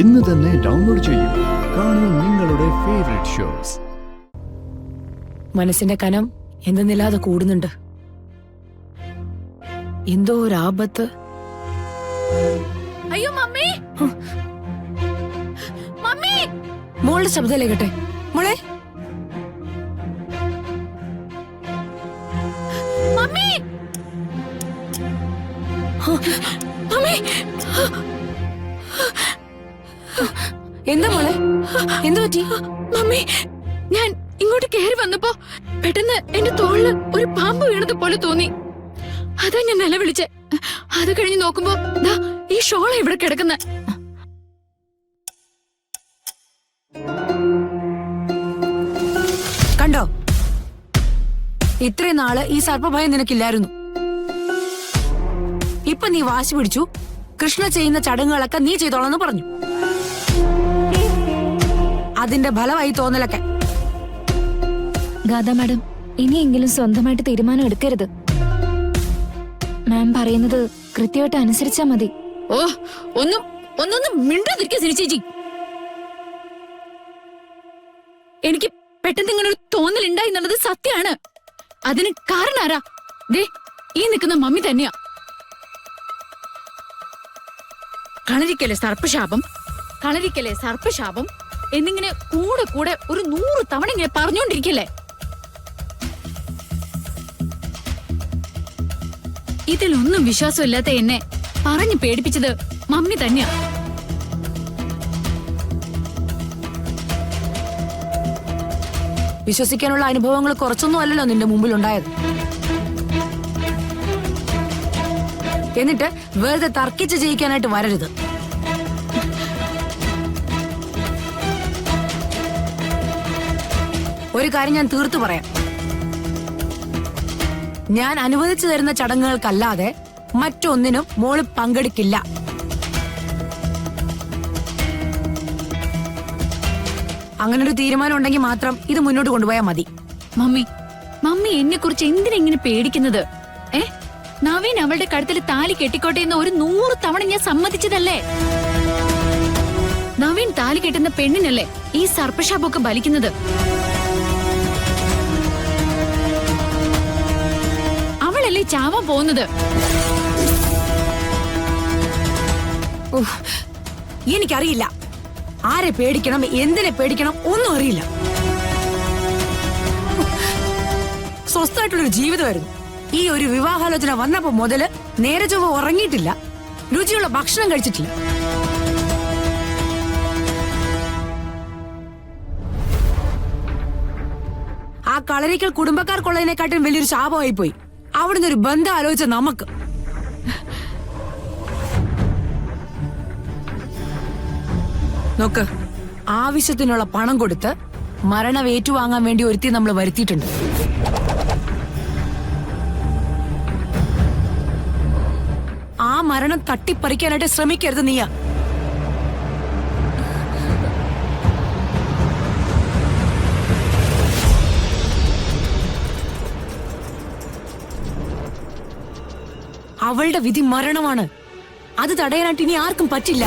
ഇന്ന് തന്നെ ഡൗൺലോഡ് ചെയ്യൂ. കാണൂ നിങ്ങളുടെ ഫേവറേറ്റ് ഷോസ്. മനസ്സിന്റെ കനം എന്തെന്നില്ലാതെ കൂടുന്നുണ്ട്. എന്തോ ഒരു ആപത്ത്. അയ്യോ മമ്മി, മമ്മി! മോളുടെ ശബ്ദമല്ലേ കേട്ടെ? മോളെ, മമ്മി! മമ്മി! എന്താ മോളെ, എന്തു പറ്റി? മമ്മി, ഞാൻ ഇങ്ങോട്ട് കയറി വന്നപ്പോ പെട്ടെന്ന് എന്റെ തോളില് ഒരു പാമ്പ് വീണത് പോലെ തോന്നി. അതാ ഞാൻ നിലവിളിച്ചെ. അത് കഴിഞ്ഞ് നോക്കുമ്പോ ദാ ഈ ഷോള ഇവിടെ കിടക്കുന്ന. കണ്ടോ, ഇത്രയും നാള് ഈ സർപ്പഭയം നിനക്കില്ലായിരുന്നു. ഇപ്പൊ നീ വാശി പിടിച്ചു. കൃഷ്ണ ചെയ്യുന്ന ചടങ്ങുകളൊക്കെ നീ ചെയ്തോളാന്ന് പറഞ്ഞു. അതിന്റെ ഫലമായി തോന്നലൊക്കെ. ഗാഥ മാഡം, ഇനിയെങ്കിലും സ്വന്തമായിട്ട് തീരുമാനം എടുക്കരുത്. മാം പറയുന്നത് കൃത്യമായിട്ട് അനുസരിച്ചാ മതി. ഓ, ഒന്നും മിണ്ടാതിരിക്കാ ചേച്ചി. എനിക്ക് പെട്ടെന്ന് ഇങ്ങനെ ഒരു തോന്നലുണ്ടായി എന്നുള്ളത് സത്യമാണ്. അതിന് കാരണം ആരാ? ദേ, ഈ നിൽക്കുന്ന മമ്മി തന്നെയാ. കളരിക്കലെ സർപ്പശാപം എന്നിങ്ങനെ കൂടെ കൂടെ ഒരു 100 തവണ ഇങ്ങനെ പറഞ്ഞുകൊണ്ടിരിക്കല്ലേ. ഇതിലൊന്നും വിശ്വാസമില്ലാത്ത എന്നെ പറഞ്ഞു പേടിപ്പിച്ചത് മമ്മി തന്നെയാ. വിശ്വസിക്കാനുള്ള അനുഭവങ്ങൾ കുറച്ചൊന്നും അല്ലല്ലോ നിന്റെ മുമ്പിൽ ഉണ്ടായത്. എന്നിട്ട് വെറുതെ തർക്കിച്ച് ജയിക്കാനായിട്ട് വരരുത്. ഒരു കാര്യം ഞാൻ തീർത്തു പറയാം. ഞാൻ അനുവദിച്ചു തരുന്ന ചടങ്ങുകൾക്കല്ലാതെ മറ്റൊന്നിനും മോള് പങ്കെടുക്കില്ല. അങ്ങനൊരു തീരുമാനം ഉണ്ടെങ്കിൽ മാത്രം ഇത് മുന്നോട്ട് കൊണ്ടുപോയാൽ മതി. മമ്മി എന്നെ കുറിച്ച് എന്തിനെങ്ങനെ പേടിക്കുന്നത്? നവീൻ അവളുടെ കഴുത്തിൽ താലി കെട്ടിക്കോട്ടെ എന്ന് ഒരു 100 തവണ ഞാൻ സമ്മതിച്ചതല്ലേ? നവീൻ താലി കെട്ടുന്ന പെണ്ണിനല്ലേ ഈ സർപ്പശാപമൊക്കെ ബലിക്കുന്നത്? അവളല്ലേ ചാവാൻ പോകുന്നത്. എനിക്കറിയില്ല ആരെ പേടിക്കണം, എന്തിനെ പേടിക്കണം, ഒന്നും അറിയില്ല. സ്വസ്ഥമായിട്ടുള്ളൊരു ജീവിതമായിരുന്നു. ഈ ഒരു വിവാഹാലോചന വന്നപ്പോ മുതല് നേരെ ചൊവ്വ ഉറങ്ങിയിട്ടില്ല, രുചിയുള്ള ഭക്ഷണം കഴിച്ചിട്ടില്ല. ആ കളരിക്കൽ കുടുംബക്കാർക്കുള്ളതിനെക്കാട്ടും വലിയൊരു ശാപമായി പോയി. അവിടുന്ന് ഒരു ബന്ധം ആലോചിച്ച നമുക്ക്. നോക്ക്, ആവശ്യത്തിനുള്ള പണം കൊടുത്ത് മരണം ഏറ്റുവാങ്ങാൻ വേണ്ടി ഒരുത്തി നമ്മൾ വരുത്തിയിട്ടുണ്ട്. ആ മരണം തട്ടിപ്പറിക്കാനായിട്ട് ശ്രമിക്കരുത് നീയാ. അവളുടെ വിധി മരണമാണ്. അത് തടയാനായിട്ട് ഇനി ആർക്കും പറ്റില്ല.